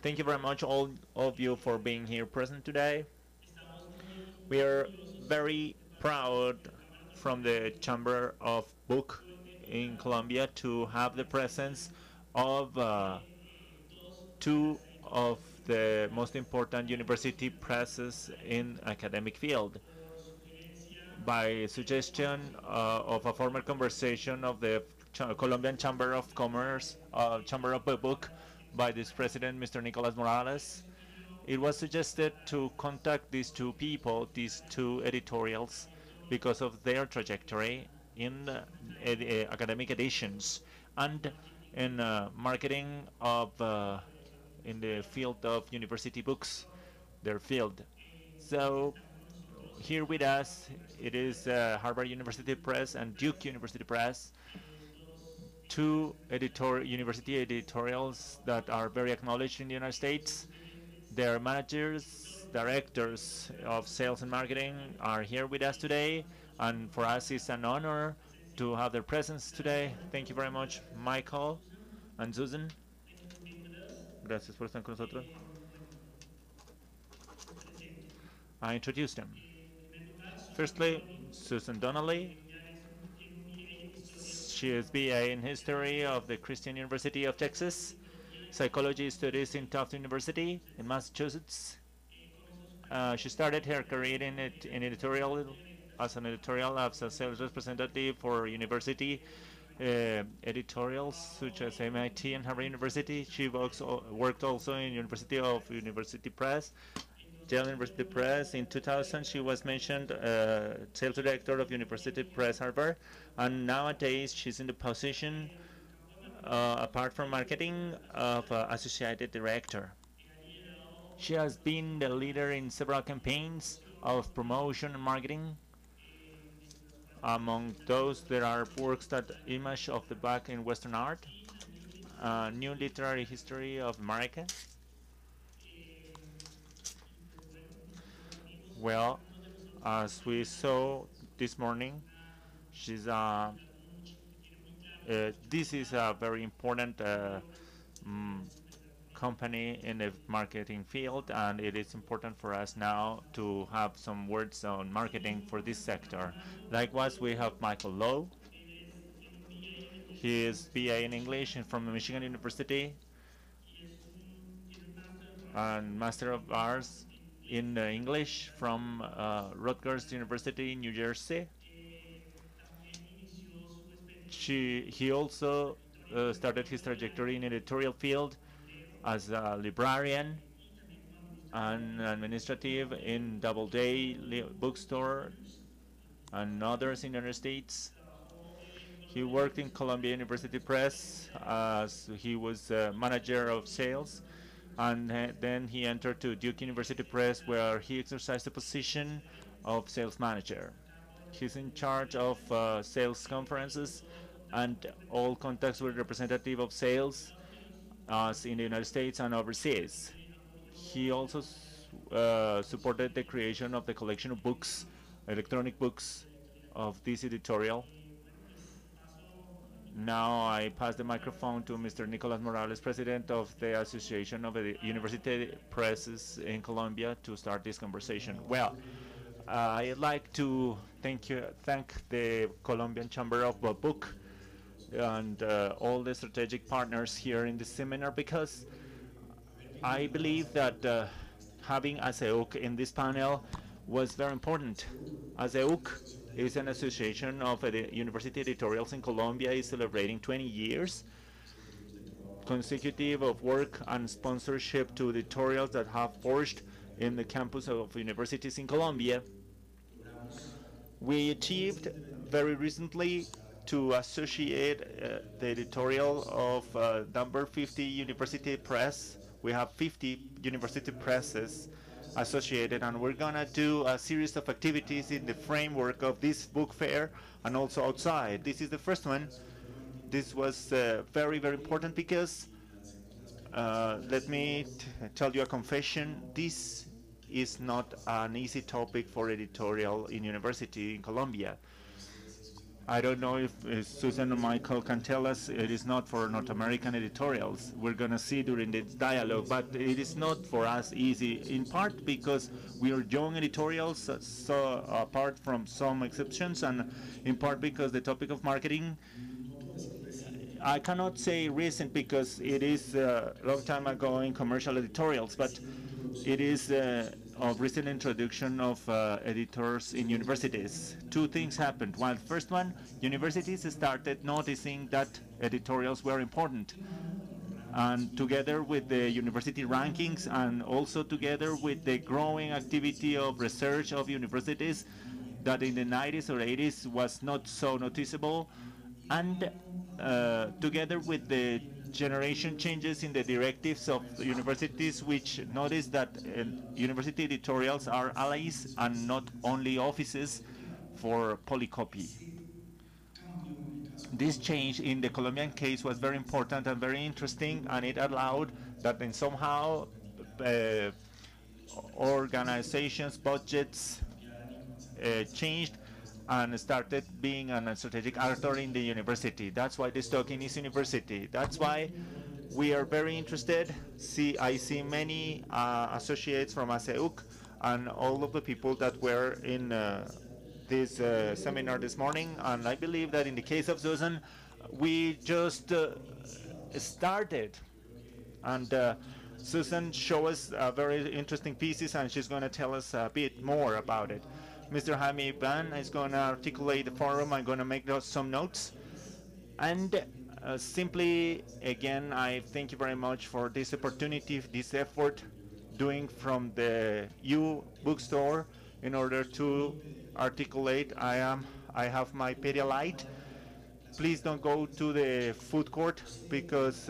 Thank you very much, all of you, for being here present today. We are very proud from the Chamber of Book in Colombia to have the presence of two of the most important university presses in academic field. By suggestion of a former conversation of the Colombian Chamber of Commerce, Chamber of Book, by this president, Mr. Nicolás Morales, it was suggested to contact these two people, these two editorials, because of their trajectory in academic editions and in marketing of in the field of university books, their field. So here with us, it is Harvard University Press and Duke University Press, two university editorials that are very acknowledged in the United States. Their managers, directors of sales and marketing are here with us today, and for us it's an honor to have their presence today. Thank you very much, Michael and Susan. Gracias por estar con nosotros. I introduce them. Firstly, Susan Donnelly. She is BA in History of the Christian University of Texas, Psychology Studies in Tufts University in Massachusetts. She started her career in editorial as an sales representative for university editorials such as MIT and Harvard University. She worked also in University Press, Yale University Press. In 2000, she was mentioned sales director of University Press Harvard, and nowadays she's in the position, apart from marketing, of associate director. She has been the leader in several campaigns of promotion and marketing. Among those, there are works that image of the Black in Western art, new literary history of America. Well, as we saw this morning, she's this is a very important company in the marketing field, and it is important for us now to have some words on marketing for this sector. Likewise, we have Michael Lowe. He is BA in English from Michigan University and Master of Arts in English from Rutgers University in New Jersey. He also started his trajectory in editorial field as a librarian and administrative in Doubleday bookstore and others in the United States. He worked in Columbia University Press as he was manager of sales, and then he entered to Duke University Press, where he exercised the position of sales manager. He's in charge of sales conferences and all contacts with representative of sales in the United States and overseas. He also supported the creation of the collection of books, electronic books, of this editorial. Now I pass the microphone to Mr. Nicolás Morales, President of the Association of the University Presses in Colombia, to start this conversation. Well, I'd like to thank the Colombian Chamber of Book and all the strategic partners here in this seminar, because I believe that having ASEUC in this panel was very important. ASEUC is an association of university editorials in Colombia, is celebrating 20 years consecutive of work and sponsorship to editorials that have forged in the campus of universities in Colombia. We achieved very recently to associate the editorial of number 50 University Press. We have 50 university presses associated, and we're gonna do a series of activities in the framework of this book fair and also outside. This is the first one. This was very, very important because let me tell you a confession. This is not an easy topic for editorial in university in Colombia. I don't know if Susan or Michael can tell us. It is not for North American editorials. We're going to see during this dialogue, but it is not for us easy, in part because we are young editorials, so apart from some exceptions, and in part because the topic of marketing, I cannot say recent because it is a long time ago in commercial editorials, but it is of recent introduction of editors in universities. Two things happened. One, first one, universities started noticing that editorials were important. And together with the university rankings and also together with the growing activity of research of universities that in the 90s or 80s was not so noticeable, and together with the generation changes in the directives of the universities, which notice that university editorials are allies and not only offices for polycopy. This change in the Colombian case was very important and very interesting, and it allowed that then somehow organizations, budgets changed and started being a strategic actor in the university. That's why this talking is university. That's why we are very interested. I see many associates from ASEUC and all of the people that were in this seminar this morning. And I believe that in the case of Susan, we just started. And Susan showed us very interesting pieces, and she's going to tell us a bit more about it. Mr. Jaime Van is going to articulate the forum. I'm going to make some notes. And simply, again, I thank you very much for this opportunity, this effort, doing from the U bookstore in order to articulate. I have my Pedialyte. Please don't go to the food court because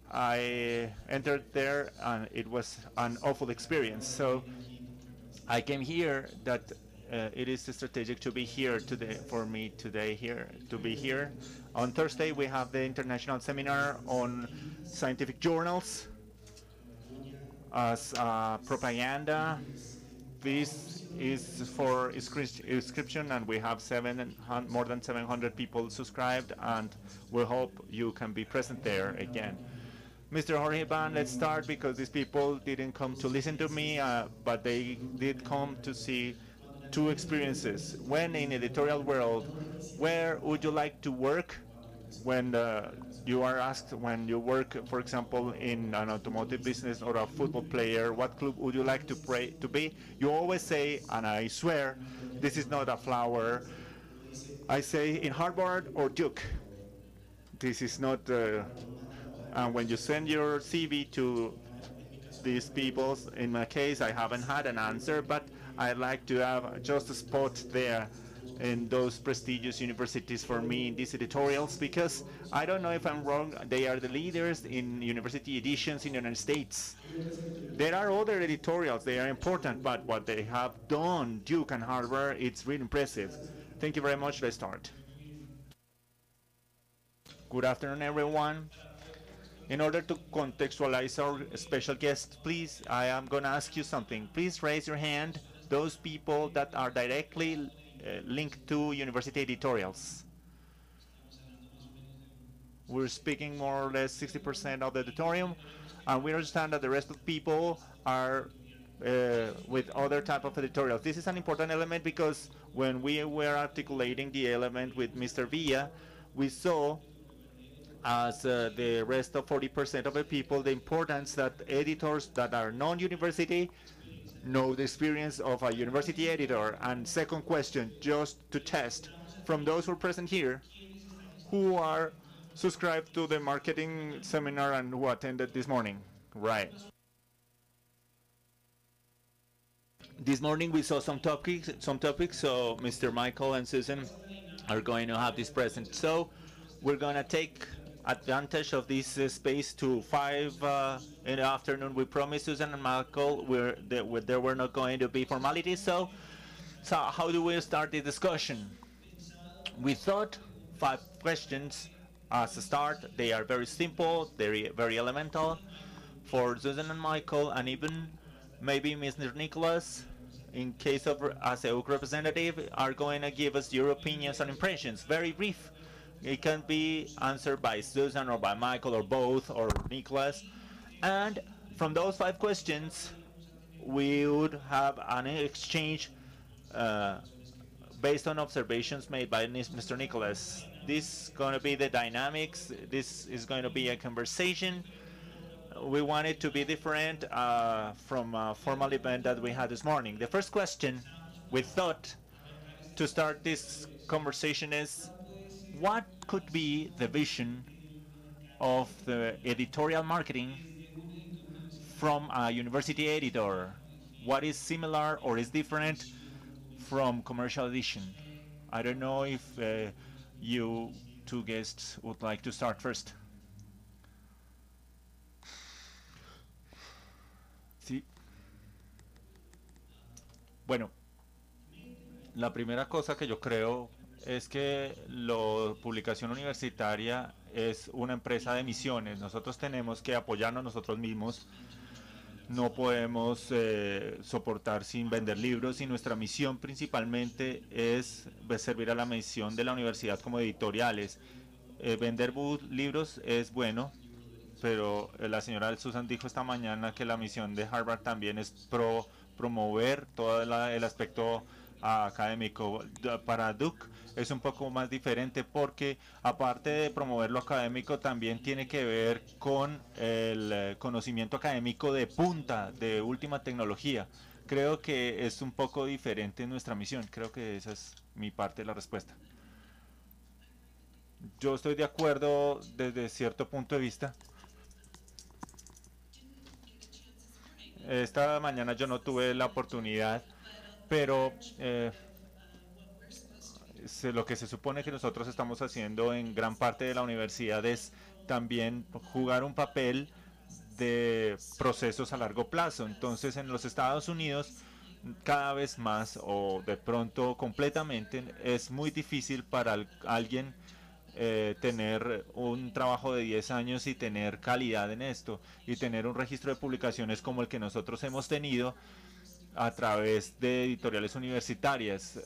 I entered there and it was an awful experience. So I came here that it is strategic to be here today, for me today here, to be here. On Thursday we have the International Seminar on Scientific Journals as propaganda. This is for inscription, and we have more than 700 people subscribed, and we hope you can be present there again. Mr. Jorge Van, let's start because these people didn't come to listen to me, but they did come to see two experiences. When in editorial world, where would you like to work? When you are asked when you work, for example, in an automotive business or a football player, what club would you like to be? You always say, and I swear, this is not a flower, I say in Harvard or Duke. This is not... And when you send your CV to these people, in my case, I haven't had an answer, but I'd like to have just a spot there in those prestigious universities for me in these editorials, because I don't know if I'm wrong, they are the leaders in university editions in the United States. There are other editorials, they are important, but what they have done, Duke and Harvard, it's really impressive. Thank you very much. Let's start. Good afternoon, everyone. In order to contextualize our special guest, please, I am going to ask you something. Please raise your hand, those people that are directly linked to university editorials. We're speaking more or less 60% of the auditorium, and we understand that the rest of the people are with other type of editorials. This is an important element because when we were articulating the element with Mr. Villa, we saw as the rest of 40% of the people, the importance that editors that are non-university know the experience of a university editor. And second question, just to test, from those who are present here, who are subscribed to the marketing seminar and who attended this morning? Right. This morning we saw some topics, so Mr. Michael and Susan are going to have this present. So we're going to take advantage of this space to 5 in the afternoon. We promised Susan and Michael there were not going to be formalities. So how do we start the discussion? We thought 5 questions as a start. They are very simple, very elemental for Susan and Michael, and even maybe Mr. Nicolás, in case of ASEUC representative, are going to give us your opinions and impressions. Very brief. It can be answered by Susan or by Michael or both or Nicolás. And from those 5 questions, we would have an exchange based on observations made by Mr. Nicolás. This is going to be the dynamics. This is going to be a conversation. We want it to be different from a formal event that we had this morning. The first question we thought to start this conversation is, what could be the vision of the editorial marketing from a university editor? What is similar or is different from commercial edition? I don't know if you 2 guests would like to start first. Sí. Bueno, la primera cosa que yo creo es que la publicación universitaria es una empresa de misiones. Nosotros tenemos que apoyarnos nosotros mismos. No podemos soportar sin vender libros, y nuestra misión principalmente es servir a la misión de la universidad como editoriales. Vender libros es bueno, pero la señora Susan dijo esta mañana que la misión de Harvard también es promover todo el aspecto académico. Para Duke es un poco más diferente porque aparte de promover lo académico también tiene que ver con el conocimiento académico de punta, de última tecnología. Creo que es un poco diferente en nuestra misión. Creo que esa es mi parte de la respuesta. Yo estoy de acuerdo desde cierto punto de vista. Esta mañana yo no tuve la oportunidad, pero lo que se supone que nosotros estamos haciendo en gran parte de la universidad es también jugar un papel de procesos a largo plazo. Entonces, en los Estados Unidos, cada vez más o de pronto completamente, es muy difícil para alguien tener un trabajo de 10 años y tener calidad en esto y tener un registro de publicaciones como el que nosotros hemos tenido a través de editoriales universitarias.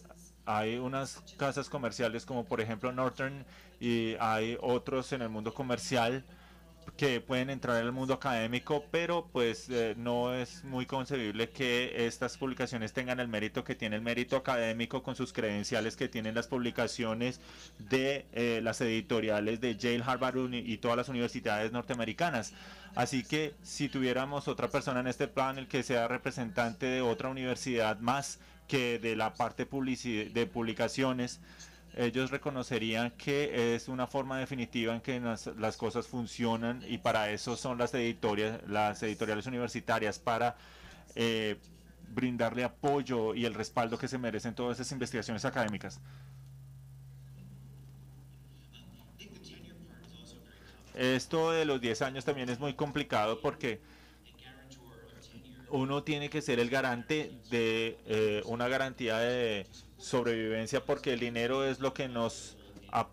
Hay unas casas comerciales como por ejemplo Northern, y hay otros en el mundo comercial que pueden entrar en el mundo académico, pero pues no es muy concebible que estas publicaciones tengan el mérito que tiene el mérito académico con sus credenciales que tienen las publicaciones de las editoriales de Yale, Harvard y todas las universidades norteamericanas. Así que si tuviéramos otra persona en este panel que sea representante de otra universidad más que de la parte de publicaciones, ellos reconocerían que es una forma definitiva en que las cosas funcionan, y para eso son las editoriales universitarias, para brindarle apoyo y el respaldo que se merecen todas esas investigaciones académicas. Esto de los 10 años también es muy complicado porque uno tiene que ser el garante de una garantía de sobrevivencia, porque el dinero es lo que nos apoya